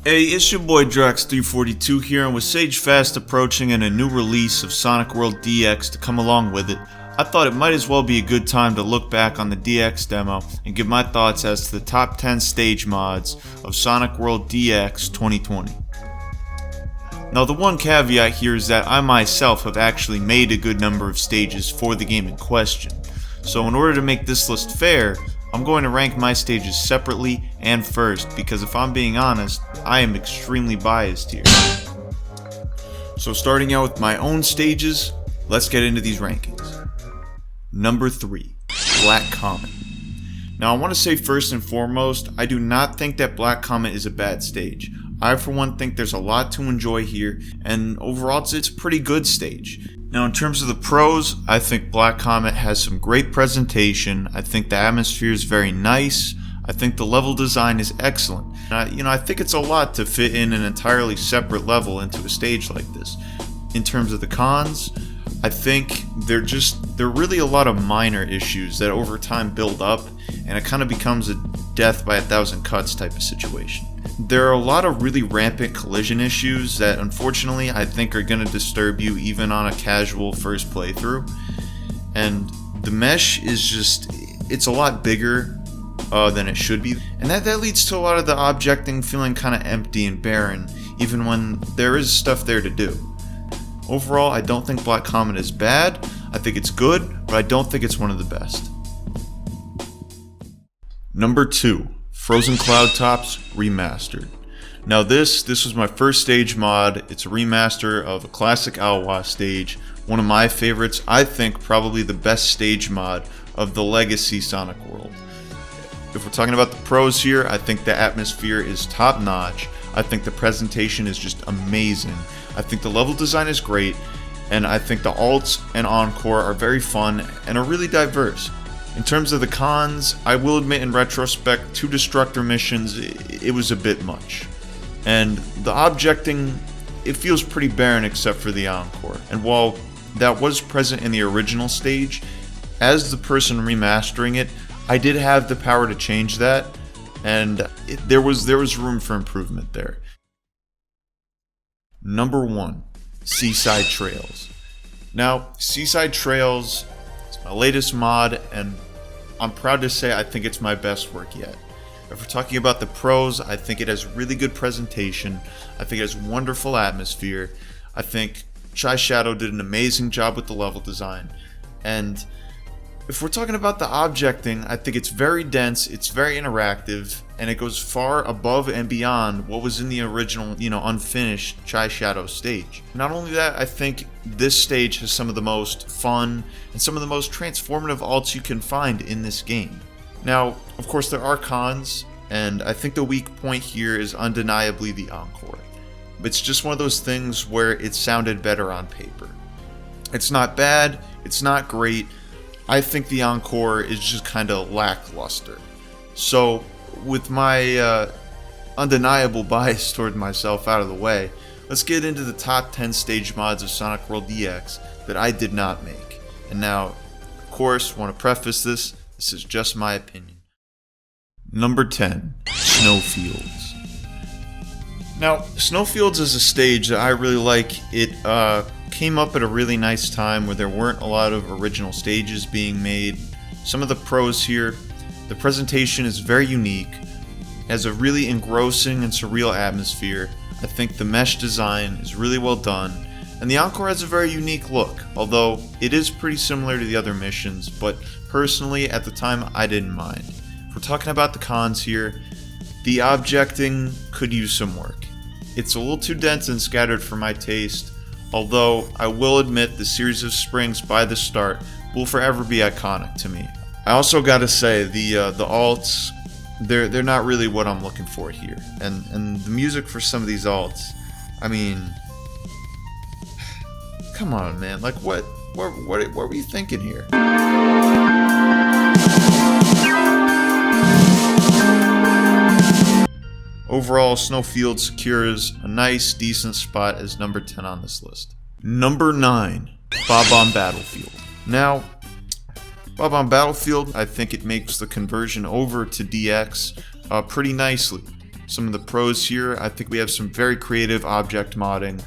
Hey, it's your boy Drax342 here, and with Sage fast approaching and a new release of Sonic World DX to come along with it, I thought it might as well be a good time to look back on the DX demo and give my thoughts as to the top 10 stage mods of Sonic World DX 2020. Now, the one caveat here is that I myself have actually made a good number of stages for the game in question, so in order to make this list fair, I'm going to rank my stages separately and first, because if I'm being honest, I am extremely biased here. So starting out with my own stages, let's get into these rankings. Number 3, Black Comet. Now I want to say first and foremost, I do not think that Black Comet is a bad stage. I for one think there's a lot to enjoy here, and overall it's a pretty good stage. Now in terms of the pros, I think Black Comet has some great presentation, I think the atmosphere is very nice, I think the level design is excellent. I think it's a lot to fit in an entirely separate level into a stage like this. In terms of the cons, I think they're really a lot of minor issues that over time build up, and it kind of becomes a death by a thousand cuts type of situation. There are a lot of really rampant collision issues that unfortunately I think are going to disturb you even on a casual first playthrough. And the mesh is it's a lot bigger than it should be. And that leads to a lot of the objecting feeling kind of empty and barren, even when there is stuff there to do. Overall, I don't think Black Comet is bad. I think it's good, but I don't think it's one of the best. Number 2. Frozen Cloud Tops Remastered. Now this was my first stage mod. It's a remaster of a classic Alwa stage, one of my favorites. I think probably the best stage mod of the legacy Sonic World. If we're talking about the pros here, I think the atmosphere is top notch. I think the presentation is just amazing. I think the level design is great, and I think the alts and encore are very fun and are really diverse. In terms of the cons, I will admit in retrospect, 2 Destructor missions, it was a bit much. And the objecting, it feels pretty barren except for the encore. And while that was present in the original stage, as the person remastering it, I did have the power to change that, and there was room for improvement there. Number 1, Seaside Trails. Now, Seaside Trails, my latest mod, and I'm proud to say I think it's my best work yet. If we're talking about the pros, I think it has really good presentation, I think it has wonderful atmosphere, I think Chai Shadow did an amazing job with the level design, and if we're talking about the objecting, I think it's very dense, it's very interactive, and it goes far above and beyond what was in the original, unfinished Chai Shadow stage. Not only that, I think this stage has some of the most fun and some of the most transformative alts you can find in this game. Now, of course, there are cons, and I think the weak point here is undeniably the encore. It's just one of those things where it sounded better on paper. It's not bad, it's not great. I think the encore is just kind of lackluster. So, with my undeniable bias toward myself out of the way, let's get into the top 10 stage mods of Sonic World DX that I did not make. And now, of course, want to preface this is just my opinion. Number 10, Snowfields. Now, Snowfields is a stage that I really like. It came up at a really nice time where there weren't a lot of original stages being made. Some of the pros here, the presentation is very unique, has a really engrossing and surreal atmosphere. I think the mesh design is really well done, and the encore has a very unique look, although it is pretty similar to the other missions, but personally at the time I didn't mind. If we're talking about the cons here, the objecting could use some work. It's a little too dense and scattered for my taste, although I will admit the series of springs by the start will forever be iconic to me. I also gotta say, the alts, they're not really what I'm looking for here. And the music for some of these alts, I mean, come on, man, like what were you thinking here? Overall, Snowfield secures a nice, decent spot as number 10 on this list. Number 9, Bob-omb Battlefield. Now, Bob-omb Battlefield, I think it makes the conversion over to DX pretty nicely. some of the pros here. I think we have some very creative object modding.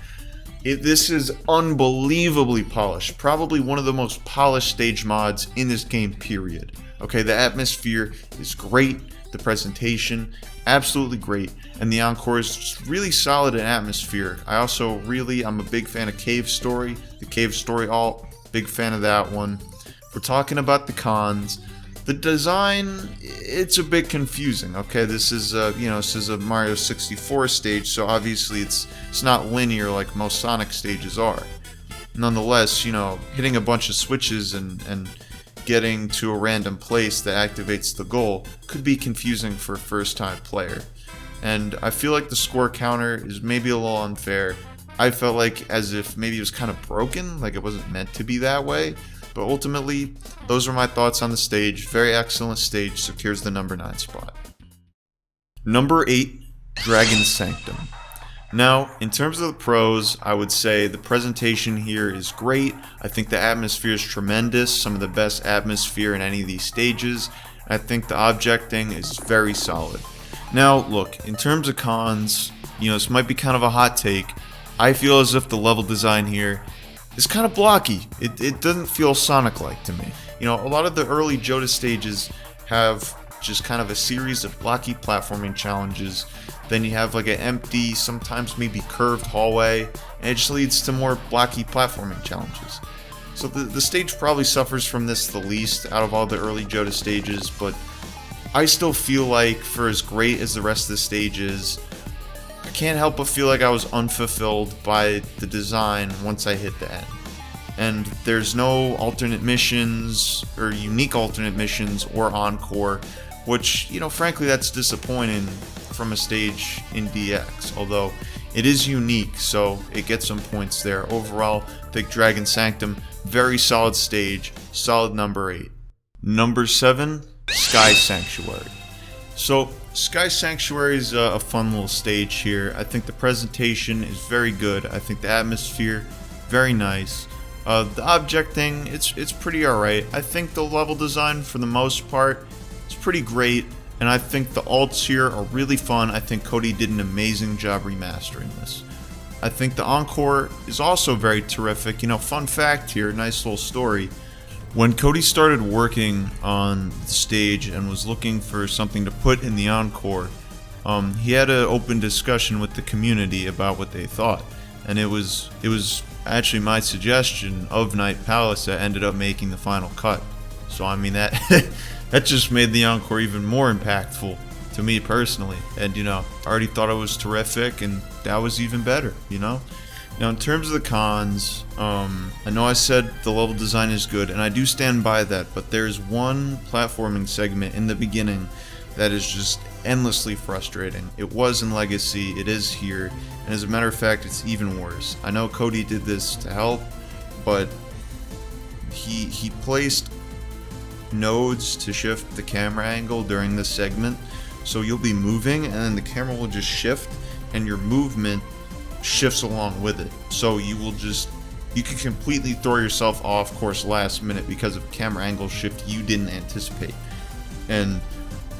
This is unbelievably polished. Probably one of the most polished stage mods in this game, period. Okay, the atmosphere is great. The presentation, absolutely great. And the encore is just really solid in atmosphere. I'm a big fan of Cave Story. The Cave Story alt, big fan of that one. If we're talking about the cons, the design, it's a bit confusing. Okay, this is a Mario 64 stage, so obviously it's not linear like most Sonic stages are. Nonetheless, hitting a bunch of switches and getting to a random place that activates the goal could be confusing for a first-time player. And I feel like the score counter is maybe a little unfair. I felt like as if maybe it was kind of broken, like it wasn't meant to be that way. But ultimately, those are my thoughts on the stage. Very excellent stage, secures the number 9 spot. Number 8, Dragon Sanctum. Now, in terms of the pros, I would say the presentation here is great. I think the atmosphere is tremendous, some of the best atmosphere in any of these stages. I think the objecting is very solid. Now, look, in terms of cons, this might be kind of a hot take. I feel as if the level design here is kind of blocky. It doesn't feel Sonic-like to me. A lot of the early Joda stages have just kind of a series of blocky platforming challenges. Then you have like an empty, sometimes maybe curved hallway, and it just leads to more blocky platforming challenges. So the stage probably suffers from this the least out of all the early Joda stages, but I still feel like for as great as the rest of the stage is, I can't help but feel like I was unfulfilled by the design once I hit the end. And there's no alternate missions, or unique alternate missions, or encore, which, frankly, that's disappointing from a stage in DX, although it is unique, so it gets some points there. Overall, I think Dragon Sanctum, very solid stage, solid number 8. Number 7, Sky Sanctuary. So, Sky Sanctuary is a fun little stage here. I think the presentation is very good. I think the atmosphere, very nice. The objecting, it's pretty alright. I think the level design, for the most part, is pretty great. And I think the alts here are really fun. I think Cody did an amazing job remastering this. I think the encore is also very terrific. Fun fact here, nice little story. When Cody started working on the stage and was looking for something to put in the encore, he had an open discussion with the community about what they thought. And it was actually my suggestion of Night Palace that ended up making the final cut. So that that just made the encore even more impactful to me personally. And I already thought it was terrific, and that was even better, Now in terms of the cons, I know I said the level design is good, and I do stand by that, but there's one platforming segment in the beginning that is just endlessly frustrating. It was in Legacy, it is here, and as a matter of fact, it's even worse. I know Cody did this to help, but he placed nodes to shift the camera angle during this segment, so you'll be moving and then the camera will just shift and your movement shifts along with it, so you can completely throw yourself off course last minute because of camera angle shift you didn't anticipate. And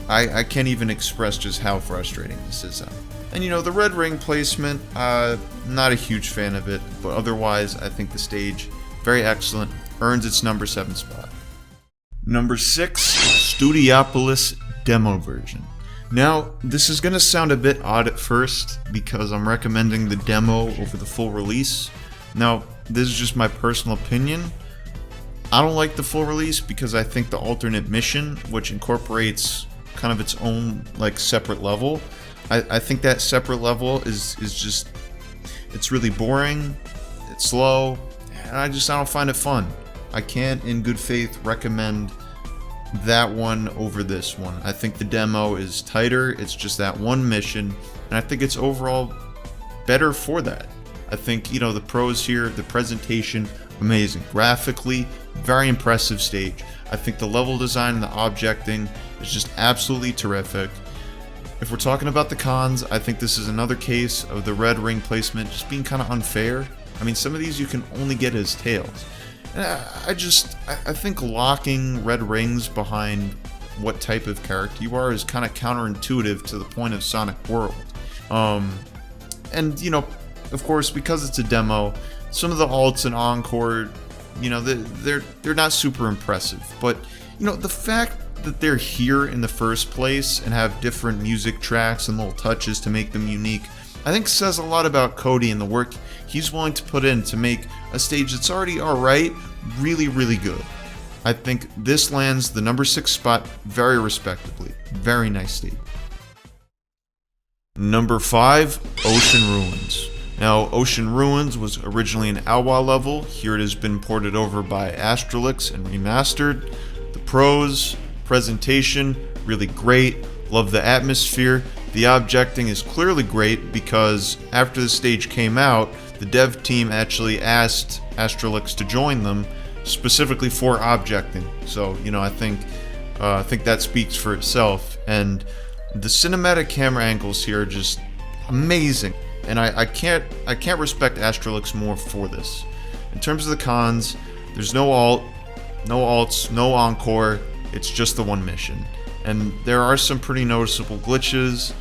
I can't even express just how frustrating this is. And the red ring placement, not a huge fan of it, but otherwise I think the stage, very excellent, earns its number 7 spot. Number 6, Studiopolis demo version. Now, this is going to sound a bit odd at first because I'm recommending the demo over the full release. Now, this is just my personal opinion. I don't like the full release because I think the alternate mission, which incorporates kind of its own separate level, I think that separate level is just, it's really boring, it's slow, and I don't find it fun. I can't in good faith recommend that one over this one. I think the demo is tighter, it's just that one mission, and I think it's overall better for that. I think, the pros here, the presentation, amazing. Graphically, very impressive stage. I think the level design and the objecting is just absolutely terrific. If we're talking about the cons, I think this is another case of the red ring placement just being kind of unfair. Some of these you can only get as tails. I think locking red rings behind what type of character you are is kind of counterintuitive to the point of Sonic World. And you know, of course, because it's a demo, some of the alts and encore, you know, they're not super impressive. But you know, the fact that they're here in the first place and have different music tracks and little touches to make them unique, I think says a lot about Cody and the work he's willing to put in to make a stage that's already alright really, really good. I think this lands the number 6 spot very respectably. Very nice stage. Number 5, Ocean Ruins. Now, Ocean Ruins was originally an AWA level. Here it has been ported over by Astrolix and remastered. The pros, presentation, really great. Love the atmosphere. The objecting is clearly great because after the stage came out, the dev team actually asked Astrolix to join them specifically for objecting. So, you know, I think that speaks for itself. And the cinematic camera angles here are just amazing. And I can't respect Astrolix more for this. In terms of the cons, there's no alts, no encore. It's just the one mission. And there are some pretty noticeable glitches.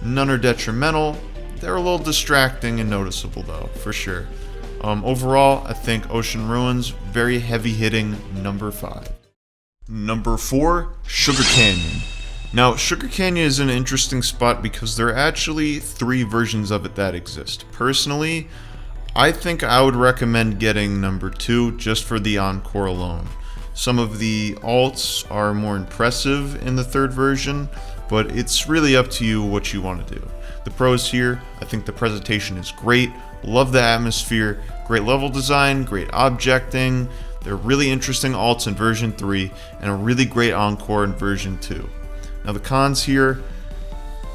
None are detrimental. They're a little distracting and noticeable though, for sure. Overall, I think Ocean Ruins, very heavy-hitting number 5. Number 4, Sugar Canyon. Now, Sugar Canyon is an interesting spot because there are actually 3 versions of it that exist. Personally, I think I would recommend getting number 2 just for the encore alone. Some of the alts are more impressive in the 3rd version, but it's really up to you what you want to do. The pros here, I think the presentation is great, love the atmosphere, great level design, great objecting, they're really interesting alts in version 3, and a really great encore in version 2. Now the cons here,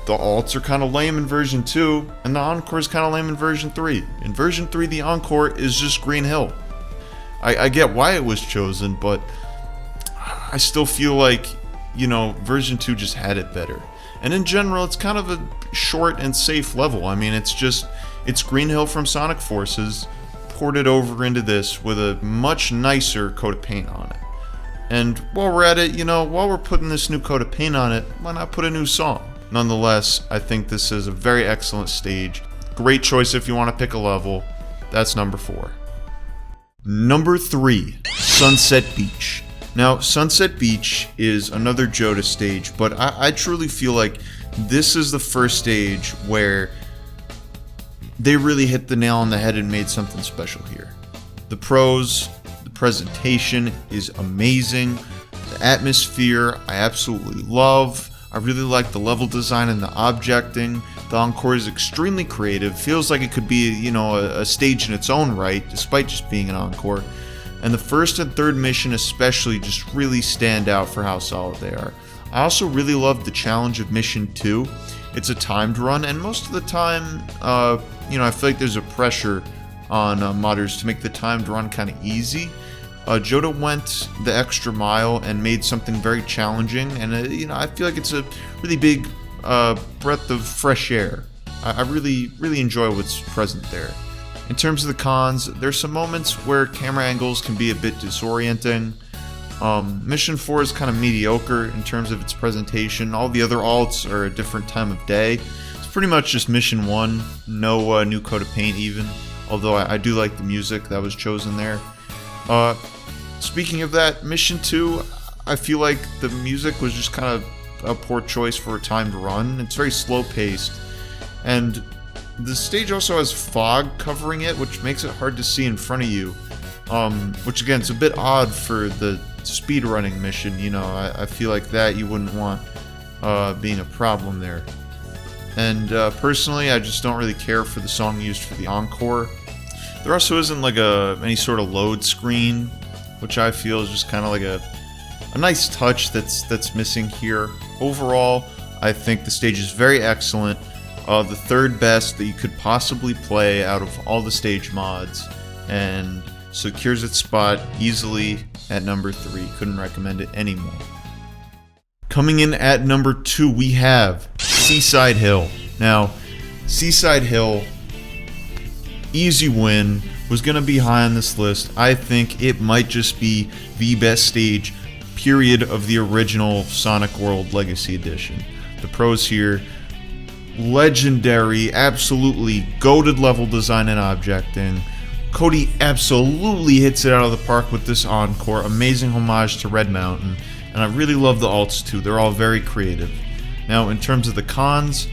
the alts are kind of lame in version 2, and the encore is kind of lame in version 3. In version 3, the encore is just Green Hill. I get why it was chosen, but I still feel like, you know, version 2 just had it better. And in general, it's kind of a short and safe level. I mean, it's Green Hill from Sonic Forces ported over into this with a much nicer coat of paint on it. And while we're at it, you know, while we're putting this new coat of paint on it, why not put a new song? Nonetheless, I think this is a very excellent stage. Great choice if you want to pick a level. That's number 4. Number 3, Sunset Beach. Now, Sunset Beach is another Joda stage, but I truly feel like this is the first stage where they really hit the nail on the head and made something special here. The pros, the presentation is amazing. The atmosphere, I absolutely love. I really like the level design and the objecting. The encore is extremely creative. Feels like it could be, you know, a stage in its own right, despite just being an encore. And the first and third mission especially just really stand out for how solid they are. I also really love the challenge of mission 2. It's a timed run, and most of the time, you know, I feel like there's a pressure on modders to make the timed run kind of easy. Joda went the extra mile and made something very challenging, and you know, I feel like it's a really big breath of fresh air. I really enjoy what's present there. In terms of the cons, there's some moments where camera angles can be a bit disorienting. Mission 4 is kind of mediocre in terms of its presentation. All the other alts are a different time of day. It's pretty much just Mission 1, no new coat of paint even, although I do like the music that was chosen there. Speaking of that, Mission 2, I feel like the music was just kind of a poor choice for a timed run. It's very slow paced, and the stage also has fog covering it, which makes it hard to see in front of you. Which again, it's a bit odd for the speedrunning mission, you know, I feel like that you wouldn't want being a problem there. And personally, I just don't really care for the song used for the encore. There also isn't like any sort of load screen, which I feel is just kind of like a nice touch that's missing here. Overall, I think the stage is very excellent. The third best that you could possibly play out of all the stage mods, and secures its spot easily at number 3. Couldn't recommend it anymore. Coming in at number 2, we have Seaside Hill. Now, Seaside Hill, easy win, was going to be high on this list. I think it might just be the best stage period of the original Sonic World Legacy Edition. The pros here, legendary, absolutely goated level design and objecting. Cody absolutely hits it out of the park with this encore, amazing homage to Red Mountain, and I really love the alts too, they're all very creative. Now, in terms of the cons,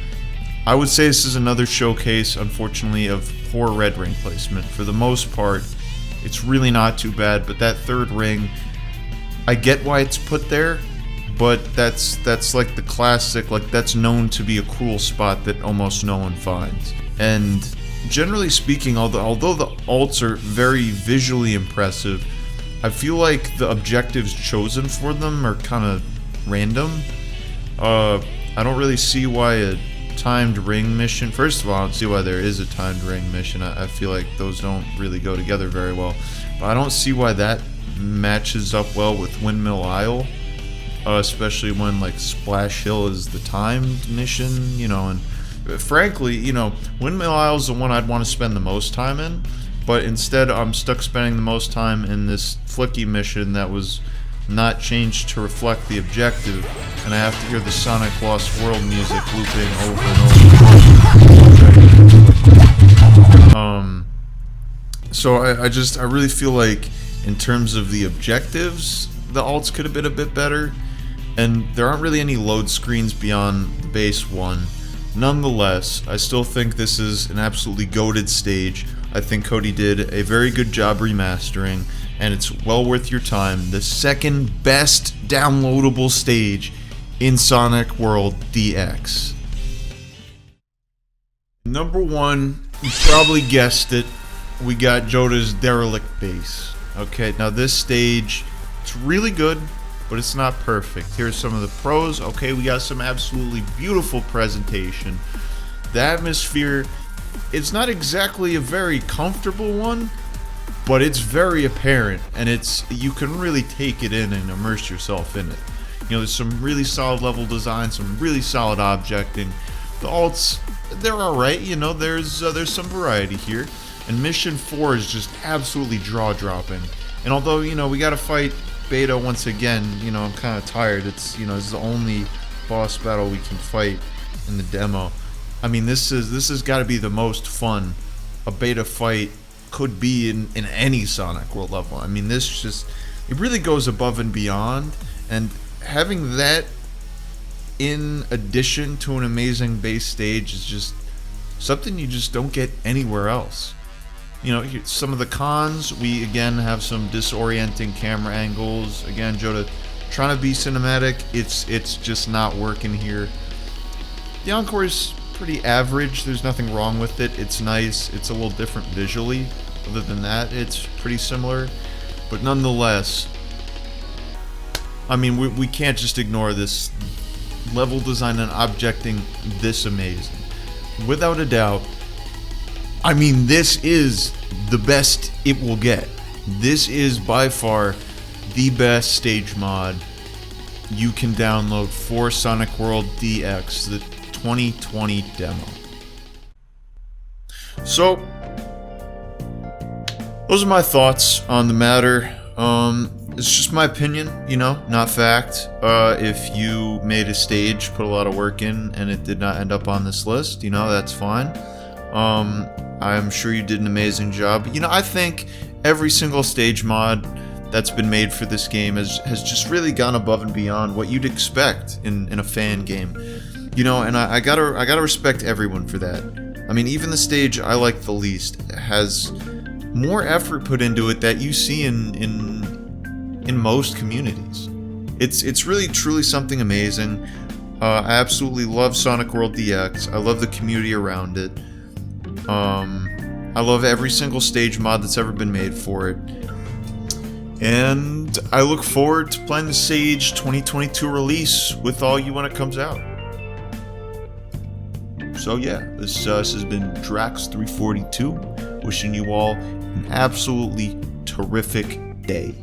I would say this is another showcase, unfortunately, of poor red ring placement. For the most part, it's really not too bad, but that third ring, I get why it's put there, but that's like the classic, like that's known to be a cruel spot that almost no one finds. And generally speaking, although the alts are very visually impressive, I feel like the objectives chosen for them are kind of random. I don't really see why a timed ring mission, first of all, I don't see why there is a timed ring mission. I feel like those don't really go together very well, but I don't see why that matches up well with Windmill Isle, especially when like Splash Hill is the timed mission, you know. And frankly, you know, Windmill Isle is the one I'd want to spend the most time in, but instead I'm stuck spending the most time in this Flicky mission that was not changed to reflect the objective, and I have to hear the Sonic Lost World music looping over and over. So I really feel like in terms of the objectives, the alts could have been a bit better, and there aren't really any load screens beyond the base one. Nonetheless, I still think this is an absolutely goated stage. I think Cody did a very good job remastering, and it's well worth your time. The second best downloadable stage in Sonic World DX. Number one, you probably guessed it, we got Joda's Derelict Base. Okay, now this stage, it's really good, but it's not perfect. Here's some of the pros. Okay, we got some absolutely beautiful presentation. The atmosphere, it's not exactly a very comfortable one, but it's very apparent, and you can really take it in and immerse yourself in it. You know, there's some really solid level design, some really solid objecting. The alts, they're alright, you know, there's some variety here. And Mission 4 is just absolutely jaw-dropping. And although, you know, we gotta fight Beta once again, you know, I'm kind of tired. It's, you know, it's the only boss battle we can fight in the demo. I mean, this has got to be the most fun a Beta fight could be in any Sonic World level. I mean, this just, it really goes above and beyond, and having that in addition to an amazing base stage is just something you just don't get anywhere else. You know, some of the cons, we again have some disorienting camera angles. Again, Joda trying to be cinematic, it's just not working here. The encore is pretty average, there's nothing wrong with it, it's nice, it's a little different visually. Other than that, it's pretty similar, but nonetheless, I mean, we can't just ignore this level design and objecting this amazing. Without a doubt, I mean, this is the best it will get. This is by far the best stage mod you can download for Sonic World DX, the 2020 demo. So, those are my thoughts on the matter. It's just my opinion, you know, not fact. If you made a stage, put a lot of work in, and it did not end up on this list, you know, that's fine. I'm sure you did an amazing job. You know, I think every single stage mod that's been made for this game has just really gone above and beyond what you'd expect in a fan game. You know, and I gotta respect everyone for that. I mean, even the stage I like the least has more effort put into it that you see in most communities. It's really truly something amazing. I absolutely love Sonic World DX. I love the community around it. I love every single stage mod that's ever been made for it. And I look forward to playing the Sage 2022 release with all you when it comes out. So yeah, this has been Drax342, wishing you all an absolutely terrific day.